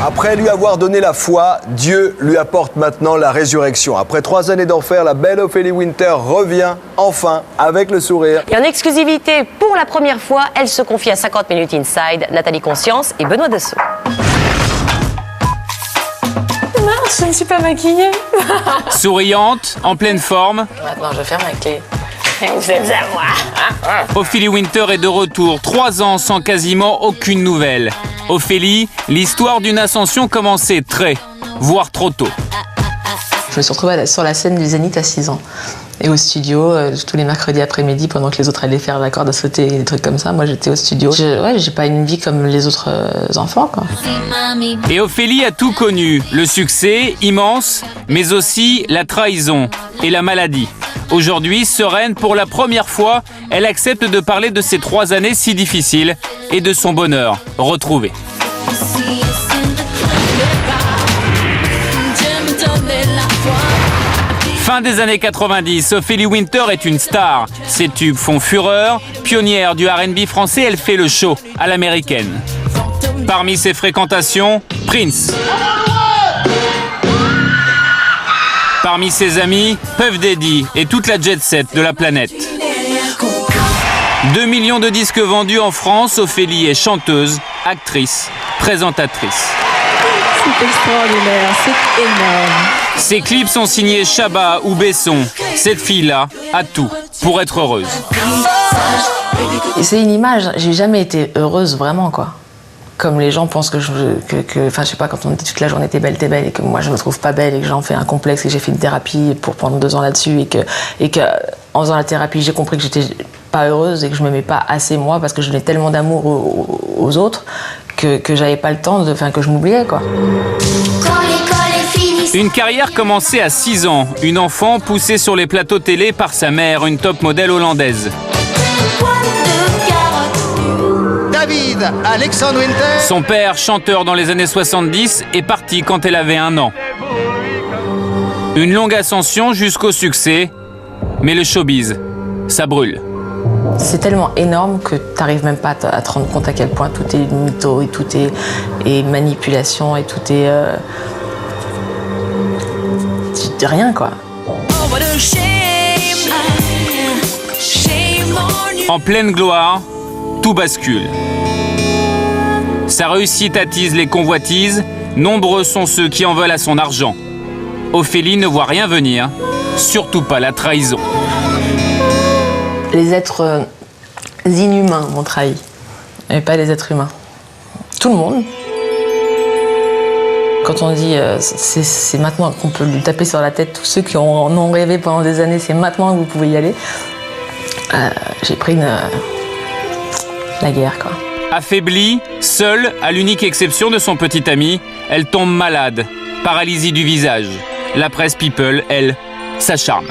Après lui avoir donné la foi, Dieu lui apporte maintenant la résurrection. Après 3 années d'enfer, la belle Ophélie Winter revient enfin avec le sourire. Et en exclusivité, pour la première fois, elle se confie à 50 Minutes Inside, Nathalie Conscience et Benoît Dessau. Mince, je ne suis pas maquillée. Souriante, en pleine forme, Maintenant, je ferme la clé. Vous êtes à moi. Ophélie Winter est de retour, 3 ans sans quasiment aucune nouvelle. Ophélie, l'histoire d'une ascension commençait très, voire trop tôt. Je me suis retrouvée sur la scène du Zénith à 6 ans. Et au studio, tous les mercredis après-midi, pendant que les autres allaient faire la corde à sauter et des trucs comme ça, moi j'étais au studio. J'ai pas une vie comme les autres enfants, quoi. Et Ophélie a tout connu, le succès immense, mais aussi la trahison et la maladie. Aujourd'hui, sereine, pour la première fois, elle accepte de parler de ces 3 années si difficiles et de son bonheur retrouvé. Fin des années 90, Ophélie Winter est une star. Ses tubes font fureur. Pionnière du R&B français, elle fait le show à l'américaine. Parmi ses fréquentations, Prince. Parmi ses amis, Puff Daddy et toute la jet set de la planète. 2 millions de disques vendus en France, Ophélie est chanteuse, actrice, présentatrice. C'est extraordinaire, c'est énorme. Ses clips sont signés Chabat ou Besson. Cette fille-là a tout pour être heureuse. C'est une image, j'ai jamais été heureuse vraiment, quoi. Comme les gens pensent enfin je sais pas, quand on dit toute la journée t'es belle, et que moi je me trouve pas belle et que j'en fais un complexe et que j'ai fait une thérapie pour pendant 2 ans là-dessus et que en faisant la thérapie j'ai compris que j'étais pas heureuse et que je m'aimais pas assez moi parce que je donnais tellement d'amour aux autres que j'avais pas le temps que je m'oubliais, quoi. Une carrière commencée à 6 ans, une enfant poussée sur les plateaux télé par sa mère, une top modèle hollandaise. David Alexandre Winter. Son père, chanteur dans les années 70, est parti quand elle avait 1 an. Une longue ascension jusqu'au succès, mais le showbiz, ça brûle. C'est tellement énorme que t'arrives même pas à te rendre compte à quel point tout est mytho et tout est manipulation et tout est... rien, quoi. En pleine gloire, tout bascule. Sa réussite attise les convoitises, nombreux sont ceux qui en veulent à son argent. Ophélie ne voit rien venir, surtout pas la trahison. Les êtres inhumains m'ont trahi, et pas les êtres humains. Tout le monde. Quand on dit c'est maintenant qu'on peut lui taper sur la tête, tous ceux qui en ont rêvé pendant des années, c'est maintenant que vous pouvez y aller. J'ai pris la guerre, quoi. Affaiblie, seule, à l'unique exception de son petit ami, elle tombe malade, paralysie du visage. La presse People, elle, s'acharne.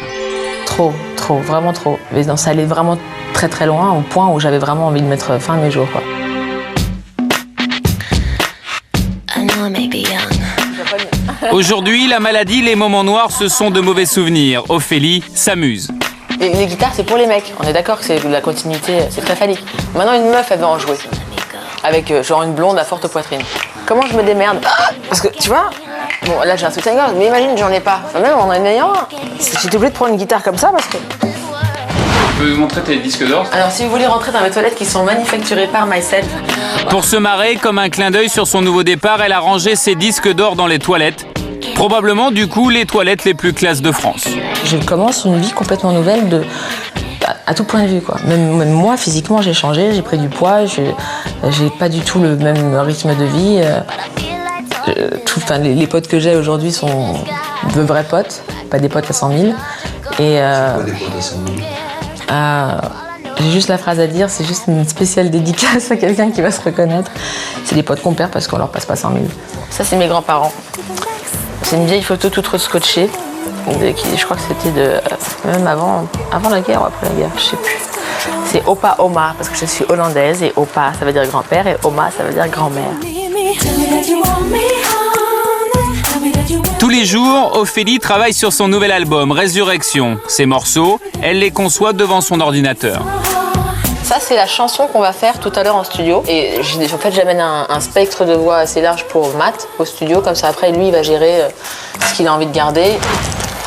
Trop, vraiment trop. Mais non, ça allait vraiment très très loin, au point où j'avais vraiment envie de mettre fin à mes jours, quoi. Aujourd'hui, la maladie, les moments noirs, ce sont de mauvais souvenirs. Ophélie s'amuse. Et les guitares, c'est pour les mecs. On est d'accord que c'est la continuité, c'est très phallique. Maintenant, une meuf, elle veut en jouer. Avec genre une blonde à forte poitrine. Comment je me démerde? Parce que, tu vois, bon, là, j'ai un soutien-gorge, mais imagine, j'en ai pas. Enfin, même en en ayant un, j'étais obligée de prendre une guitare comme ça parce que... Tu peux montrer tes disques d'or? Alors, si vous voulez rentrer dans mes toilettes qui sont manufacturées par Myself... Pour se marrer, comme un clin d'œil sur son nouveau départ, elle a rangé ses disques d'or dans les toilettes. Probablement, du coup, les toilettes les plus classes de France. Je commence une vie complètement nouvelle à tout point de vue, quoi. Même moi, physiquement, j'ai changé, j'ai pris du poids, j'ai pas du tout le même rythme de vie. Les potes que j'ai aujourd'hui sont de vrais potes, pas des potes à 100 000. Et j'ai juste la phrase à dire, c'est juste une spéciale dédicace à quelqu'un qui va se reconnaître. C'est des potes qu'on perd parce qu'on leur passe pas 100 000. Ça, c'est mes grands-parents. C'est une vieille photo toute rescotchée. Je crois que c'était même avant la guerre ou après la guerre, je sais plus. C'est Opa Oma, parce que je suis hollandaise, et Opa, ça veut dire grand-père, et Oma, ça veut dire grand-mère. Tous les jours, Ophélie travaille sur son nouvel album, Résurrection. Ses morceaux, elle les conçoit devant son ordinateur. Ça, c'est la chanson qu'on va faire tout à l'heure en studio. Et en fait, j'amène un spectre de voix assez large pour Matt au studio. Comme ça, après, lui, il va gérer ce qu'il a envie de garder.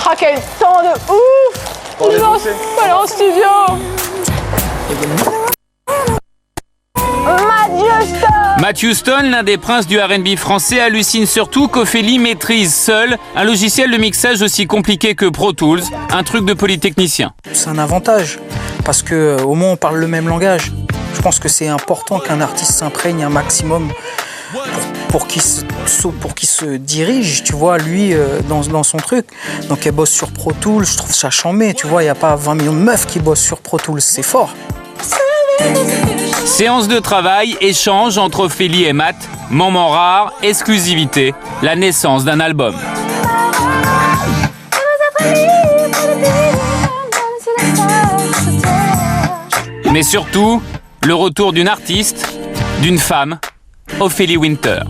Ah, quel temps de ouf! Je lance aller en studio! Matt Houston, l'un des princes du R&B français, hallucine surtout qu'Ophélie maîtrise seule un logiciel de mixage aussi compliqué que Pro Tools, un truc de polytechnicien. C'est un avantage, parce qu'au moins on parle le même langage. Je pense que c'est important qu'un artiste s'imprègne un maximum pour qu'il se dirige, tu vois, lui, dans son truc. Donc elle bosse sur Pro Tools, je trouve ça chambé, tu vois, il n'y a pas 20 millions de meufs qui bossent sur Pro Tools, c'est fort. Séance de travail, échange entre Ophélie et Matt, moment rare, exclusivité, la naissance d'un album. Mais surtout, le retour d'une artiste, d'une femme, Ophélie Winter.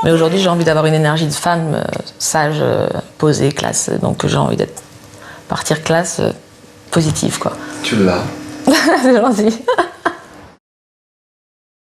Mais aujourd'hui, j'ai envie d'avoir une énergie de femme sage, posée, classe. Donc j'ai envie d'être partir classe positive, quoi. Tu l'as. C'est gentil.